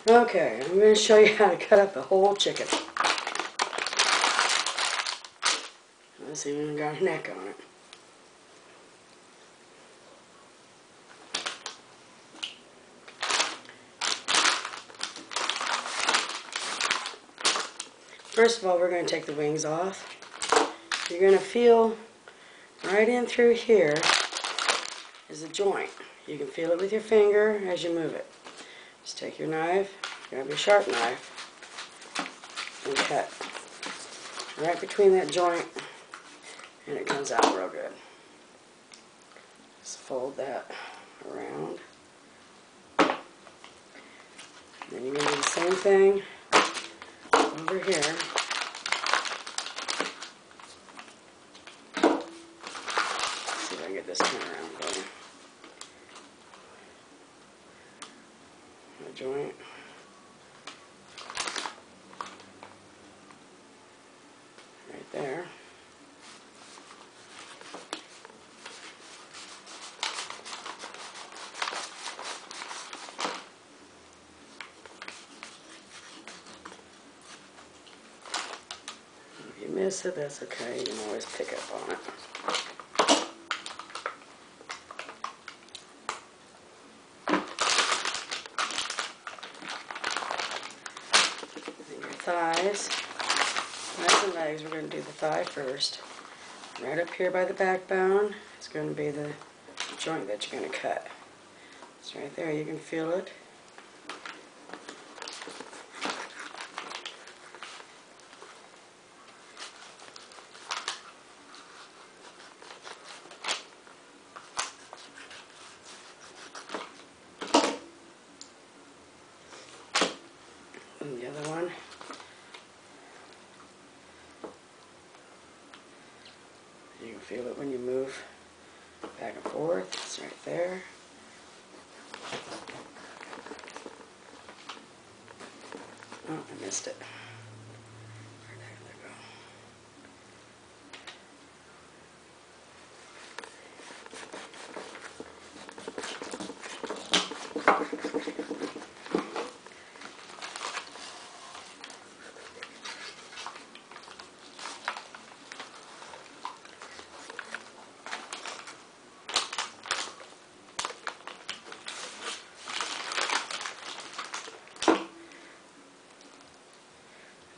Okay, I'm going to show you how to cut up a whole chicken. Let's see, we got a neck on it. First of all, we're going to take the wings off. You're going to feel right in through here is a joint. You can feel it with your finger as you move it. Just take your knife, grab your sharp knife, and cut right between that joint, and it comes out real good. Just fold that around. Then you're going to do the same thing over here. See if I can get this turned around for you. A joint. Right there. If you miss it, that's okay. You can always pick up on it. And your thighs. Thighs and legs, we're going to do the thigh first. Right up here by the backbone is going to be the joint that you're going to cut. It's right there. You can feel it. And the other one. You can feel it when you move back and forth. It's right there. Oh, I missed it. Where'd that go?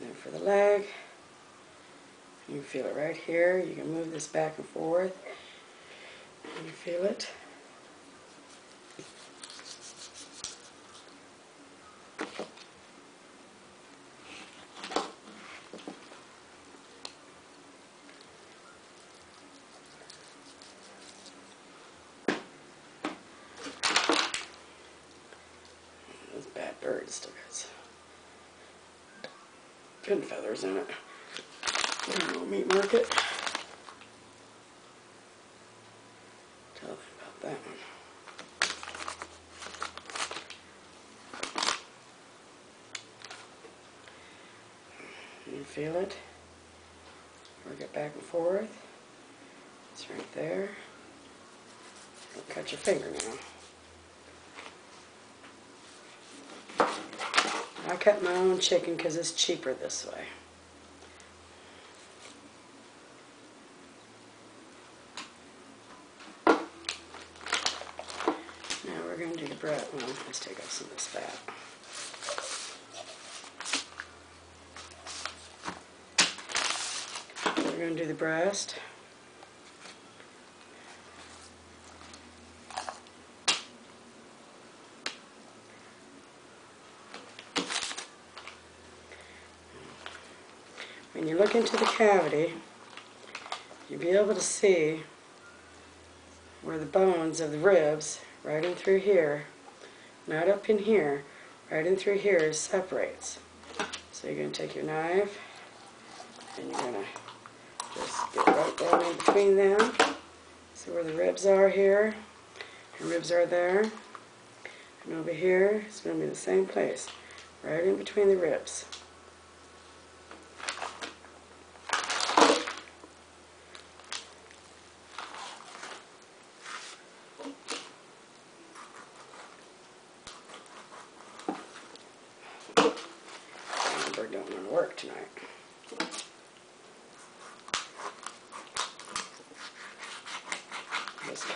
And for the leg, you can feel it right here. You can move this back and forth. And you feel it. Those bad birds still got good feathers in it. Little meat market. Tell them about that one. You feel it. Work it back and forth. It's right there. Don't cut your fingernail. I cut my own chicken because it's cheaper this way. Now we're going to do the breast. Well, let's take off some of this fat. We're going to do the breast. When you look into the cavity, you'll be able to see where the bones of the ribs, right in through here, not up in here, right in through here, separates. So you're going to take your knife, and you're going to just get right down in between them. See where the ribs are here, the ribs are there, and over here, it's going to be the same place, right in between the ribs.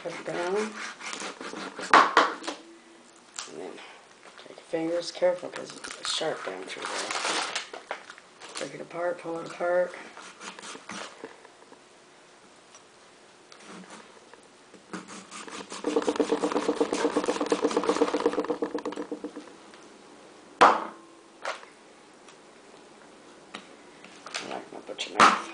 cut it down. And then take your fingers, careful because it's sharp down through there. Break it apart, pull it apart. I'm not going to put your knife.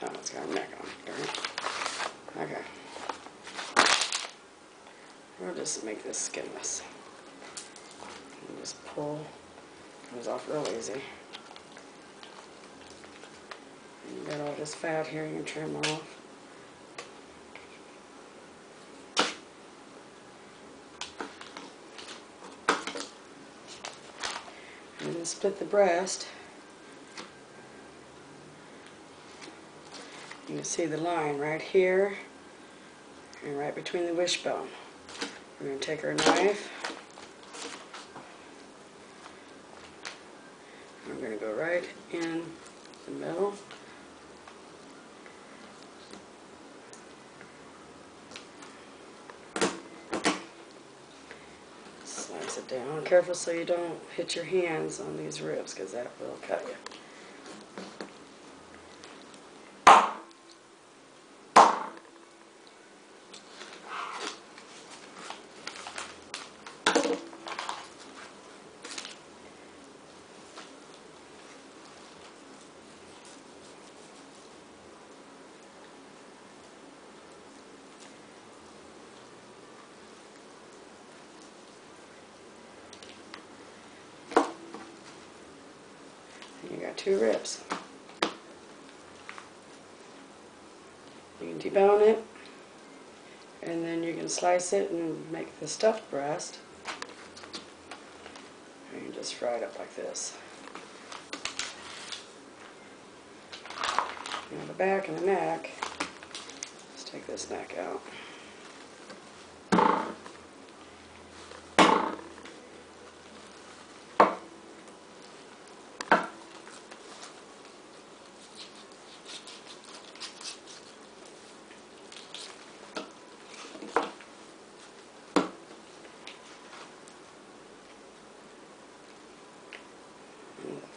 Oh, it's got a neck on it, darn it. Okay. We'll just make this skinless. And just pull those off real easy. And you got all this fat here, you can trim off. And then split the breast. You can see the line right here and right between the wishbone. We're going to take our knife. We're going to go right in the middle. Slice it down. Careful so you don't hit your hands on these ribs because that will cut you. You got 2 ribs. You can debone it, and then you can slice it and make the stuffed breast. And you just fry it up like this. Now the back and the neck, let's take this neck out.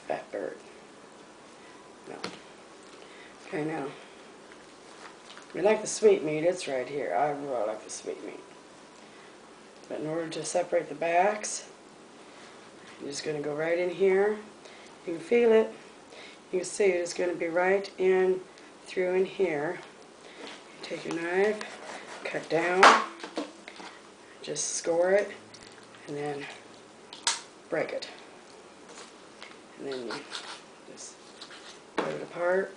Fat bird. No. Okay, now, if you like the sweet meat, it's right here. I really like the sweet meat. But in order to separate the backs, you're just going to go right in here. You can feel it. You can see it's going to be right in through in here. You take your knife, cut down, just score it, and then break it. And then you just cut it apart,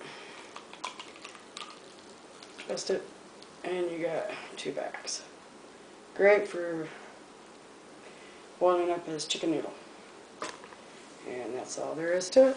twist it, and you got 2 backs. Great for boiling up as chicken noodle. And that's all there is to it.